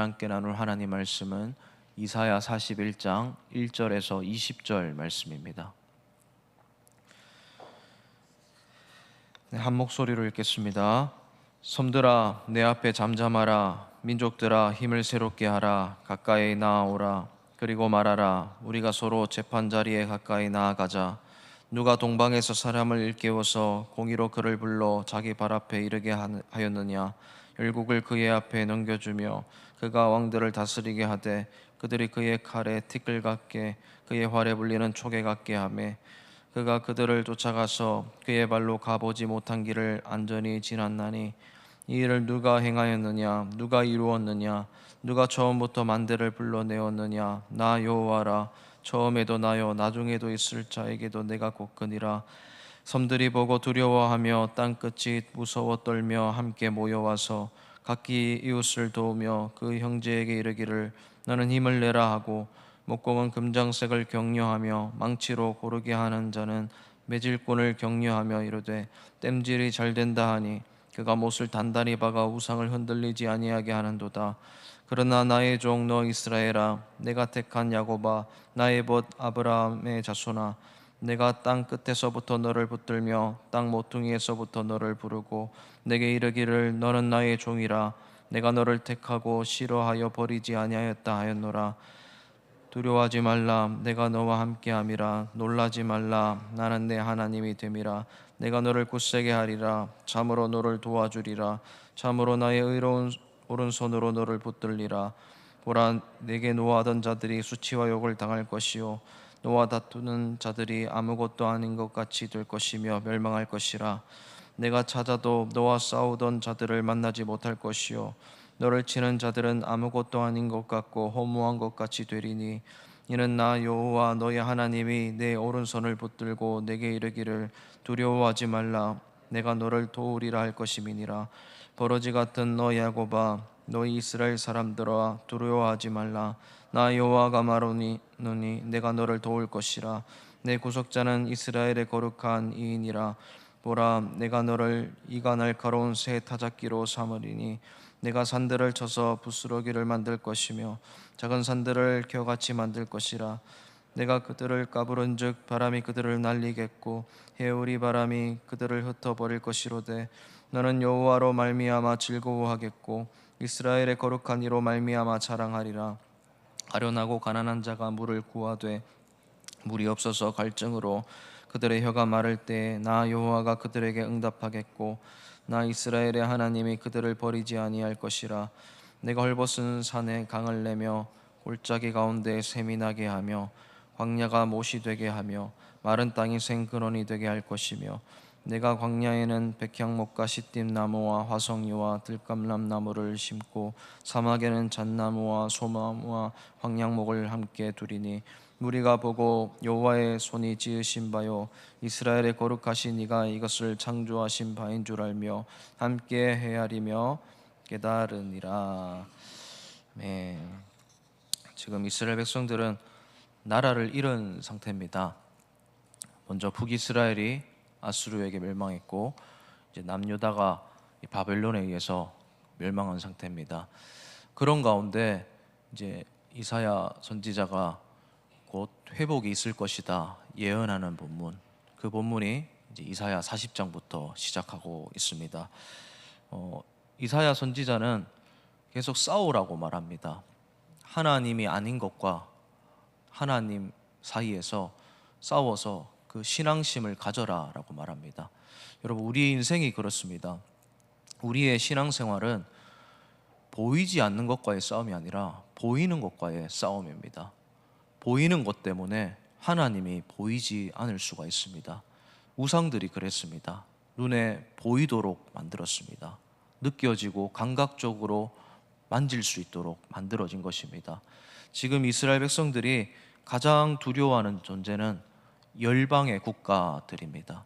함께 나눌 하나님 말씀은 이사야 41장 1절에서 20절 말씀입니다. 한 목소리로 읽겠습니다. 섬들아 내 앞에 잠잠하라. 민족들아 힘을 새롭게 하라. 가까이 나아오라. 그리고 말하라. 우리가 서로 재판자리에 가까이 나아가자. 누가 동방에서 사람을 일깨워서 공의로 그를 불러 자기 발 앞에 이르게 하였느냐. 열국을 그의 앞에 넘겨주며 그가 왕들을 다스리게 하되 그들이 그의 칼에 티끌 같게 그의 활에 불리는 촉에 같게 하매 그가 그들을 쫓아가서 그의 발로 가보지 못한 길을 안전히 지났나니 이 일을 누가 행하였느냐. 누가 이루었느냐. 누가 처음부터 만대를 불러내었느냐. 나 여호와라. 처음에도 나요 나중에도 있을 자에게도 내가 곧거니라. 섬들이 보고 두려워하며 땅끝이 무서워 떨며 함께 모여와서 각기 이웃을 도우며 그 형제에게 이르기를 너는 힘을 내라 하고 목공은 금장색을 격려하며 망치로 고르게 하는 자는 매질꾼을 격려하며 이르되 땜질이 잘 된다 하니 그가 못을 단단히 박아 우상을 흔들리지 아니하게 하는도다. 그러나 나의 종 너 이스라엘아, 내가 택한 야곱아, 나의 벗 아브라함의 자손아, 내가 땅 끝에서부터 너를 붙들며 땅 모퉁이에서부터 너를 부르고 내게 이르기를 너는 나의 종이라. 내가 너를 택하고 싫어하여 버리지 아니하였다 하였노라. 두려워하지 말라. 내가 너와 함께함이라. 놀라지 말라. 나는 내 하나님이 됨이라. 내가 너를 굳세게 하리라. 참으로 너를 도와주리라. 참으로 나의 의로운 오른손으로 너를 붙들리라. 보라, 내게 노하던 자들이 수치와 욕을 당할 것이요 너와 다투는 자들이 아무것도 아닌 것 같이 될 것이며 멸망할 것이라. 내가 찾아도 너와 싸우던 자들을 만나지 못할 것이요 너를 치는 자들은 아무것도 아닌 것 같고 허무한 것 같이 되리니 이는 나 여호와 너의 하나님이 내 오른손을 붙들고 내게 이르기를 두려워하지 말라. 내가 너를 도우리라 할 것임이니라. 버러지 같은 너 야곱아, 너희 이스라엘 사람들아, 두려워하지 말라. 나 여호와가 말하노니 내가 너를 도울 것이라. 내 구속자는 이스라엘의 거룩한 이인이라. 보라, 내가 너를 이가 날카로운 새 타작기로 삼으리니 내가 산들을 쳐서 부스러기를 만들 것이며 작은 산들을 겨같이 만들 것이라. 내가 그들을 까부른즉 바람이 그들을 날리겠고 해오리 바람이 그들을 흩어버릴 것이로되 너는 여호와로 말미암아 즐거워하겠고 이스라엘의 거룩한 이로 말미암아 자랑하리라. 가련하고 가난한 자가 물을 구하되 물이 없어서 갈증으로 그들의 혀가 마를 때에 나 여호와가 그들에게 응답하겠고 나 이스라엘의 하나님이 그들을 버리지 아니할 것이라. 내가 헐벗은 산에 강을 내며 골짜기 가운데 샘이 나게 하며 광야가 못이 되게 하며 마른 땅이 생근원이 되게 할 것이며 내가 광야에는 백향목과 시띠나무와 화석류와 들감람나무를 심고 사막에는 잣나무와 소나무와 황량목을 함께 두리니 무리가 보고 여호와의 손이 지으신 바요 이스라엘의 거룩하신 이가 이것을 창조하신 바인 줄 알며 함께 헤아리며 깨달으니라. 네. 지금 이스라엘 백성들은 나라를 잃은 상태입니다. 먼저 북이스라엘이 아수르에게 멸망했고 이제 남유다가 바벨론에 의해서 멸망한 상태입니다. 그런 가운데 이제 이사야 선지자가 곧 회복이 있을 것이다 예언하는 본문, 그 본문이 이제 이사야 40장부터 시작하고 있습니다. 이사야 선지자는 계속 싸우라고 말합니다. 하나님이 아닌 것과 하나님 사이에서 싸워서 그 신앙심을 가져라라고 말합니다. 여러분, 우리 인생이 그렇습니다. 우리의 신앙생활은 보이지 않는 것과의 싸움이 아니라 보이는 것과의 싸움입니다. 보이는 것 때문에 하나님이 보이지 않을 수가 있습니다. 우상들이 그랬습니다. 눈에 보이도록 만들었습니다. 느껴지고 감각적으로 만질 수 있도록 만들어진 것입니다. 지금 이스라엘 백성들이 가장 두려워하는 존재는 열방의 국가들입니다.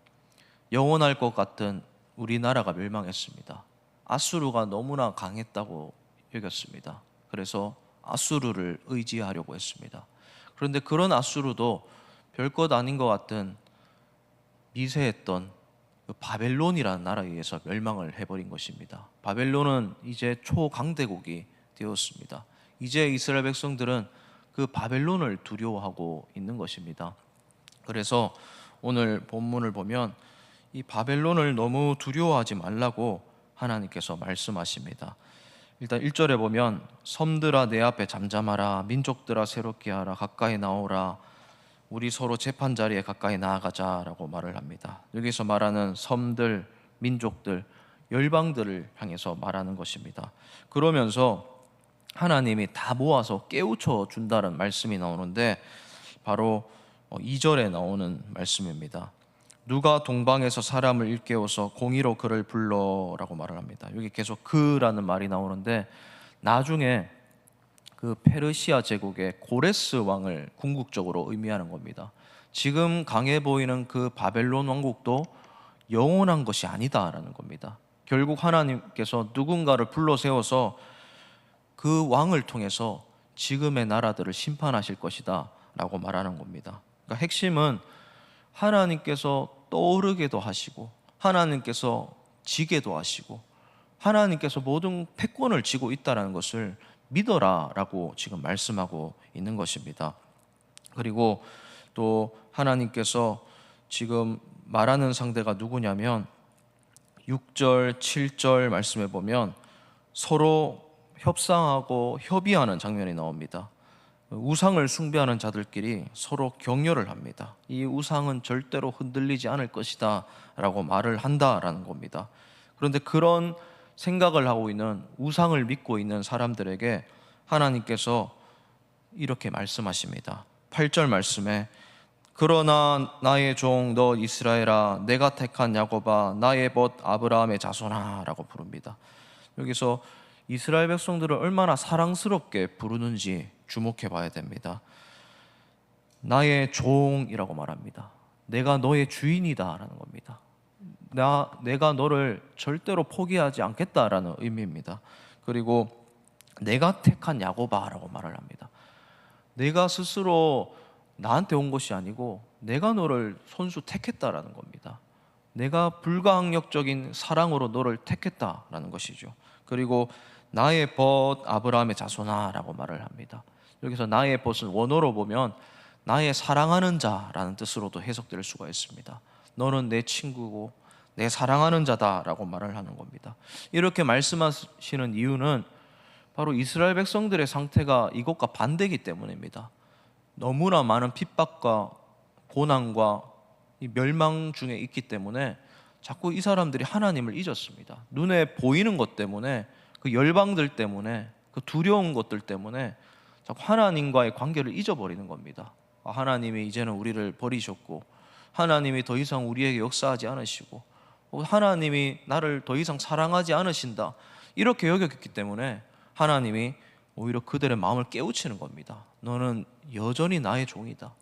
영원할 것 같은 우리나라가 멸망했습니다. 아수르가 너무나 강했다고 여겼습니다. 그래서 아수르를 의지하려고 했습니다. 그런데 그런 아수르도 별것 아닌 것 같은 미세했던 바벨론이라는 나라에 의해서 멸망을 해버린 것입니다. 바벨론은 이제 초강대국이 되었습니다. 이제 이스라엘 백성들은 그 바벨론을 두려워하고 있는 것입니다. 그래서 오늘 본문을 보면 이 바벨론을 너무 두려워하지 말라고 하나님께서 말씀하십니다. 일단 1절에 보면 섬들아 내 앞에 잠잠하라, 민족들아 새롭게 하라, 가까이 나오라, 우리 서로 재판 자리에 가까이 나아가자라고 말을 합니다. 여기서 말하는 섬들, 민족들, 열방들을 향해서 말하는 것입니다. 그러면서 하나님이 다 모아서 깨우쳐 준다는 말씀이 나오는데 바로 2절에 나오는 말씀입니다. 누가 동방에서 사람을 일깨워서 공의로 그를 불러라고 말을 합니다. 여기 계속 그라는 말이 나오는데 나중에 그 페르시아 제국의 고레스 왕을 궁극적으로 의미하는 겁니다. 지금 강해 보이는 그 바벨론 왕국도 영원한 것이 아니다라는 겁니다. 결국 하나님께서 누군가를 불러 세워서 그 왕을 통해서 지금의 나라들을 심판하실 것이다 라고 말하는 겁니다. 그러니까 핵심은 하나님께서 떠오르게도 하시고 하나님께서 지게도 하시고 하나님께서 모든 패권을 쥐고 있다는 것을 믿어라 라고 지금 말씀하고 있는 것입니다. 그리고 또 하나님께서 지금 말하는 상대가 누구냐면 6절, 7절 말씀에 보면 서로 협상하고 협의하는 장면이 나옵니다. 우상을 숭배하는 자들끼리 서로 격려를 합니다. 이 우상은 절대로 흔들리지 않을 것이다 라고 말을 한다라는 겁니다. 그런데 그런 생각을 하고 있는, 우상을 믿고 있는 사람들에게 하나님께서 이렇게 말씀하십니다. 8절 말씀에 그러나 나의 종 너 이스라엘아, 내가 택한 야곱아, 나의 벗 아브라함의 자손아 라고 부릅니다. 여기서 이스라엘 백성들을 얼마나 사랑스럽게 부르는지 주목해 봐야 됩니다. 나의 종이라고 말합니다. 내가 너의 주인이다 라는 겁니다. 내가 너를 절대로 포기하지 않겠다라는 의미입니다. 그리고 내가 택한 야곱아 라고 말을 합니다. 내가 스스로 나한테 온 것이 아니고 내가 너를 손수 택했다라는 겁니다. 내가 불가항력적인 사랑으로 너를 택했다라는 것이죠. 그리고 나의 벗 아브라함의 자손아 라고 말을 합니다. 여기서 나의 벗은 원어로 보면 나의 사랑하는 자라는 뜻으로도 해석될 수가 있습니다. 너는 내 친구고 내 사랑하는 자다라고 말을 하는 겁니다. 이렇게 말씀하시는 이유는 바로 이스라엘 백성들의 상태가 이것과 반대이기 때문입니다. 너무나 많은 핍박과 고난과 이 멸망 중에 있기 때문에 자꾸 이 사람들이 하나님을 잊었습니다. 눈에 보이는 것 때문에, 그 열방들 때문에, 그 두려운 것들 때문에 자꾸 하나님과의 관계를 잊어버리는 겁니다. 하나님이 이제는 우리를 버리셨고 하나님이 더 이상 우리에게 역사하지 않으시고 하나님이 나를 더 이상 사랑하지 않으신다, 이렇게 여겼기 때문에 하나님이 오히려 그들의 마음을 깨우치는 겁니다. 너는 여전히 나의 종이다.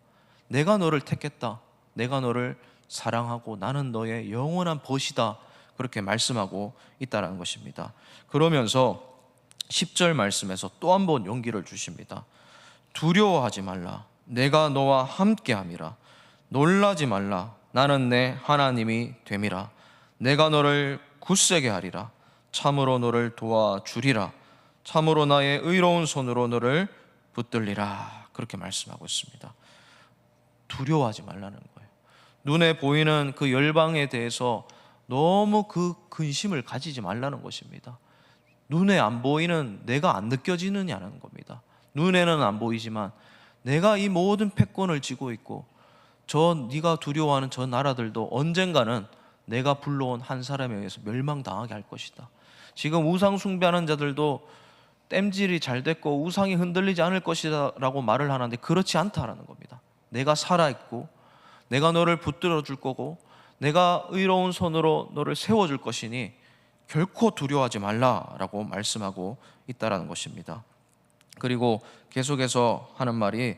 내가 너를 택했다. 내가 너를 사랑하고 나는 너의 영원한 벗이다. 그렇게 말씀하고 있다는 것입니다. 그러면서 10절 말씀에서 또 한 번 용기를 주십니다. 두려워하지 말라. 내가 너와 함께함이라. 놀라지 말라. 나는 내 하나님이 됨이라. 내가 너를 굳세게 하리라. 참으로 너를 도와주리라. 참으로 나의 의로운 손으로 너를 붙들리라. 그렇게 말씀하고 있습니다. 두려워하지 말라는 거예요. 눈에 보이는 그 열방에 대해서 너무 그 근심을 가지지 말라는 것입니다. 눈에 안 보이는 내가 안 느껴지느냐는 겁니다. 눈에는 안 보이지만 내가 이 모든 패권을 쥐고 있고 네가 두려워하는 저 나라들도 언젠가는 내가 불러온 한 사람에 의해서 멸망당하게 할 것이다. 지금 우상 숭배하는 자들도 땜질이 잘 됐고 우상이 흔들리지 않을 것이다 라고 말을 하는데 그렇지 않다라는 겁니다. 내가 살아있고 내가 너를 붙들어 줄 거고 내가 의로운 손으로 너를 세워줄 것이니 결코 두려워하지 말라라고 말씀하고 있다라는 것입니다. 그리고 계속해서 하는 말이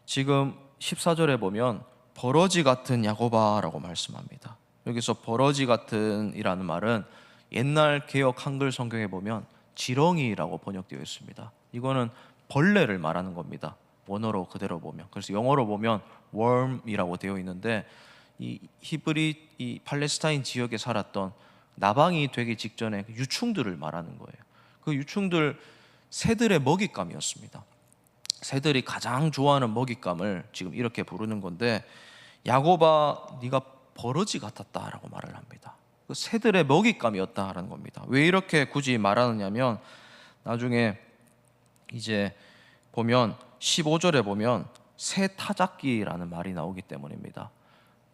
지금 14절에 보면 버러지 같은 야곱아라고 말씀합니다. 여기서 버러지 같은 이라는 말은 옛날 개역 한글 성경에 보면 지렁이라고 번역되어 있습니다. 이거는 벌레를 말하는 겁니다. 원어로 그대로 보면. 그래서 영어로 보면 worm이라고 되어 있는데 이 히브리 이 팔레스타인 지역에 살았던 나방이 되기 직전에 유충들을 말하는 거예요. 그 유충들 새들의 먹잇감이었습니다. 새들이 가장 좋아하는 먹잇감을 지금 이렇게 부르는 건데, 야곱아 네가 버러지 같았다라고 말을 합니다. 그 새들의 먹잇감이었다라는 겁니다. 왜 이렇게 굳이 말하느냐면, 나중에 이제 보면 15절에 보면 새 타작기라는 말이 나오기 때문입니다.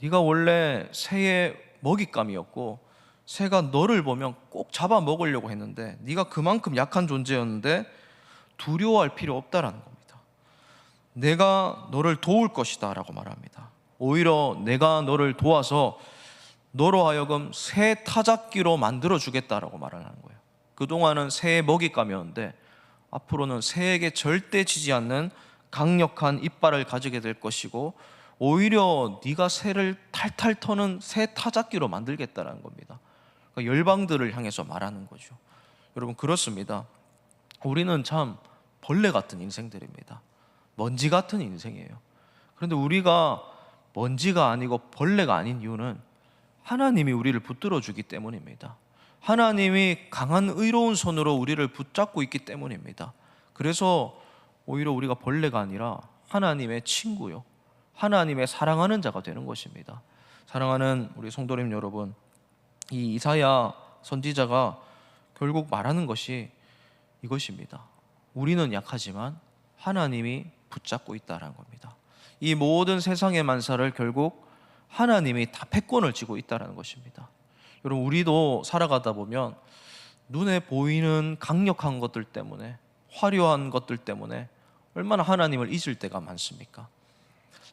네가 원래 새의 먹잇감이었고 새가 너를 보면 꼭 잡아 먹으려고 했는데 네가 그만큼 약한 존재였는데 두려워할 필요 없다라는 겁니다. 내가 너를 도울 것이다 라고 말합니다. 오히려 내가 너를 도와서 너로 하여금 새 타작기로 만들어 주겠다라고 말을 하는 거예요. 그동안은 새의 먹잇감이었는데 앞으로는 새에게 절대 지지 않는 강력한 이빨을 가지게 될 것이고, 오히려 네가 새를 탈탈 터는 새 타작기로 만들겠다라는 겁니다. 그러니까 열방들을 향해서 말하는 거죠. 여러분, 그렇습니다. 우리는 참 벌레 같은 인생들입니다. 먼지 같은 인생이에요. 그런데 우리가 먼지가 아니고 벌레가 아닌 이유는 하나님이 우리를 붙들어 주기 때문입니다. 하나님이 강한 의로운 손으로 우리를 붙잡고 있기 때문입니다. 그래서 오히려 우리가 벌레가 아니라 하나님의 친구요, 하나님의 사랑하는 자가 되는 것입니다. 사랑하는 우리 성도님 여러분, 이 이사야 선지자가 결국 말하는 것이 이것입니다. 우리는 약하지만 하나님이 붙잡고 있다는 겁니다. 이 모든 세상의 만사를 결국 하나님이 다 패권을 쥐고 있다는 것입니다. 여러분, 우리도 살아가다 보면 눈에 보이는 강력한 것들 때문에, 화려한 것들 때문에 얼마나 하나님을 잊을 때가 많습니까?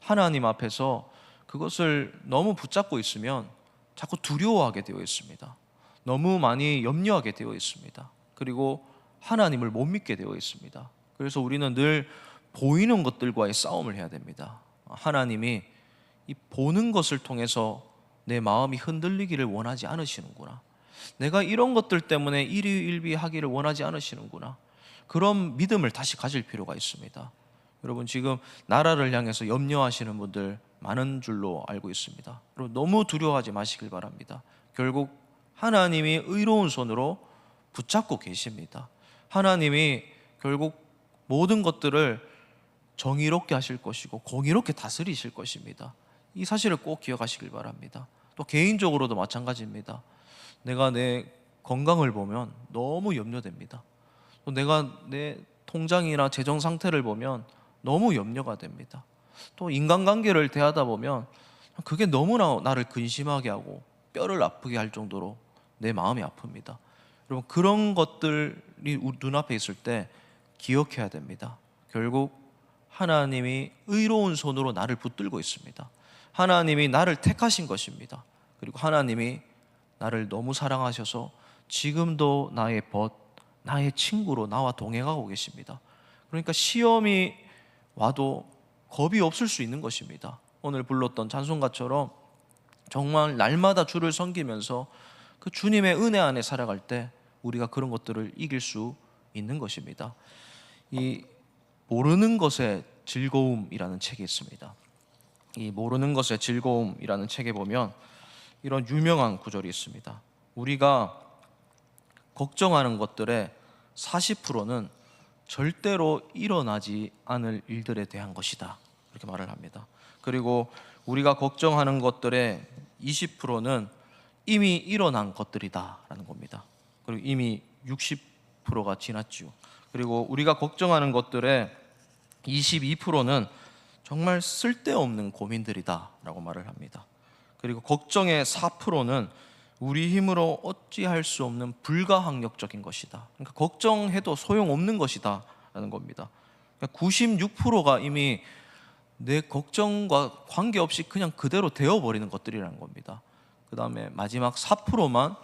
하나님 앞에서 그것을 너무 붙잡고 있으면 자꾸 두려워하게 되어 있습니다. 너무 많이 염려하게 되어 있습니다. 그리고 하나님을 못 믿게 되어 있습니다. 그래서 우리는 늘 보이는 것들과의 싸움을 해야 됩니다. 하나님이 이 보는 것을 통해서 내 마음이 흔들리기를 원하지 않으시는구나, 내가 이런 것들 때문에 일희일비하기를 원하지 않으시는구나, 그런 믿음을 다시 가질 필요가 있습니다. 여러분, 지금 나라를 향해서 염려하시는 분들 많은 줄로 알고 있습니다. 여러분, 너무 두려워하지 마시길 바랍니다. 결국 하나님이 의로운 손으로 붙잡고 계십니다. 하나님이 결국 모든 것들을 정의롭게 하실 것이고 공의롭게 다스리실 것입니다. 이 사실을 꼭 기억하시길 바랍니다. 또 개인적으로도 마찬가지입니다. 내가 내 건강을 보면 너무 염려됩니다. 또 내가 내 통장이나 재정 상태를 보면 너무 염려가 됩니다. 또 인간관계를 대하다 보면 그게 너무나 나를 근심하게 하고 뼈를 아프게 할 정도로 내 마음이 아픕니다. 여러분, 그런 것들이 눈앞에 있을 때 기억해야 됩니다. 결국 하나님이 의로운 손으로 나를 붙들고 있습니다. 하나님이 나를 택하신 것입니다. 그리고 하나님이 나를 너무 사랑하셔서 지금도 나의 벗, 나의 친구로 나와 동행하고 계십니다. 그러니까 시험이 와도 겁이 없을 수 있는 것입니다. 오늘 불렀던 찬송가처럼 정말 날마다 주를 섬기면서 그 주님의 은혜 안에 살아갈 때 우리가 그런 것들을 이길 수 있는 것입니다. 이 모르는 것의 즐거움이라는 책이 있습니다. 이 모르는 것의 즐거움이라는 책에 보면 이런 유명한 구절이 있습니다. 우리가 걱정하는 것들의 40%는 절대로 일어나지 않을 일들에 대한 것이다, 이렇게 말을 합니다. 그리고 우리가 걱정하는 것들의 20%는 이미 일어난 것들이다 라는 겁니다. 그리고 이미 60%가 지났죠. 그리고 우리가 걱정하는 것들의 22%는 정말 쓸데없는 고민들이다 라고 말을 합니다. 그리고 걱정의 4%는 우리 힘으로 어찌할 수 없는 불가항력적인 것이다. 그러니까 걱정해도 소용없는 것이다 라는 겁니다. 그러니까 96%가 이미 내 걱정과 관계없이 그냥 그대로 되어버리는 것들이라는 겁니다. 그 다음에 마지막 4%만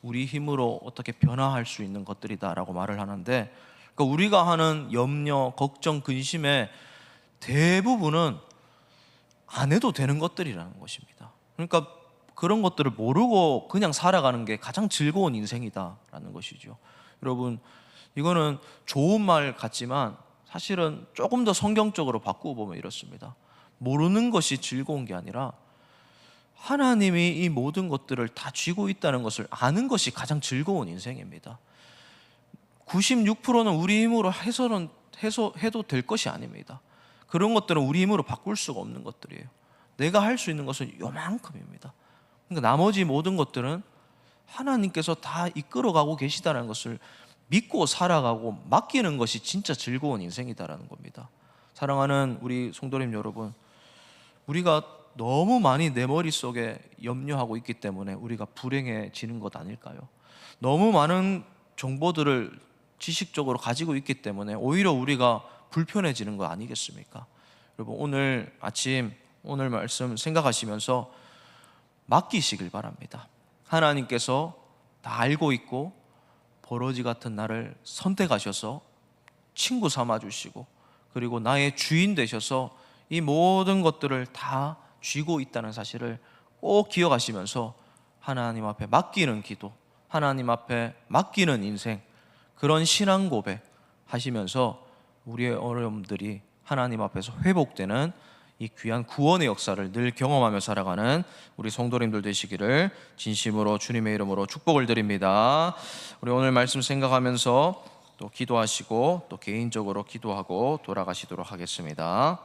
우리 힘으로 어떻게 변화할 수 있는 것들이다 라고 말을 하는데, 그러니까 우리가 하는 염려, 걱정, 근심의 대부분은 안 해도 되는 것들이라는 것입니다. 그러니까 그런 것들을 모르고 그냥 살아가는 게 가장 즐거운 인생이다라는 것이죠. 여러분, 이거는 좋은 말 같지만 사실은 조금 더 성경적으로 바꾸어 보면 이렇습니다. 모르는 것이 즐거운 게 아니라 하나님이 이 모든 것들을 다 쥐고 있다는 것을 아는 것이 가장 즐거운 인생입니다. 96%는 우리 힘으로 해도 될 것이 아닙니다. 그런 것들은 우리 힘으로 바꿀 수가 없는 것들이에요. 내가 할 수 있는 것은 요만큼입니다. 그러니까 나머지 모든 것들은 하나님께서 다 이끌어가고 계시다는 것을 믿고 살아가고 맡기는 것이 진짜 즐거운 인생이다라는 겁니다. 사랑하는 우리 성도님 여러분, 우리가 너무 많이 내 머릿속에 염려하고 있기 때문에 우리가 불행해지는 것 아닐까요? 너무 많은 정보들을 지식적으로 가지고 있기 때문에 오히려 우리가 불편해지는 거 아니겠습니까? 여러분, 오늘 아침 오늘 말씀 생각하시면서 맡기시길 바랍니다. 하나님께서 다 알고 있고 버러지 같은 나를 선택하셔서 친구 삼아주시고 그리고 나의 주인 되셔서 이 모든 것들을 다 쥐고 있다는 사실을 꼭 기억하시면서 하나님 앞에 맡기는 기도, 하나님 앞에 맡기는 인생, 그런 신앙 고백 하시면서 우리의 어려움들이 하나님 앞에서 회복되는 이 귀한 구원의 역사를 늘 경험하며 살아가는 우리 성도님들 되시기를 진심으로 주님의 이름으로 축복을 드립니다. 우리 오늘 말씀 생각하면서 또 기도하시고 또 개인적으로 기도하고 돌아가시도록 하겠습니다.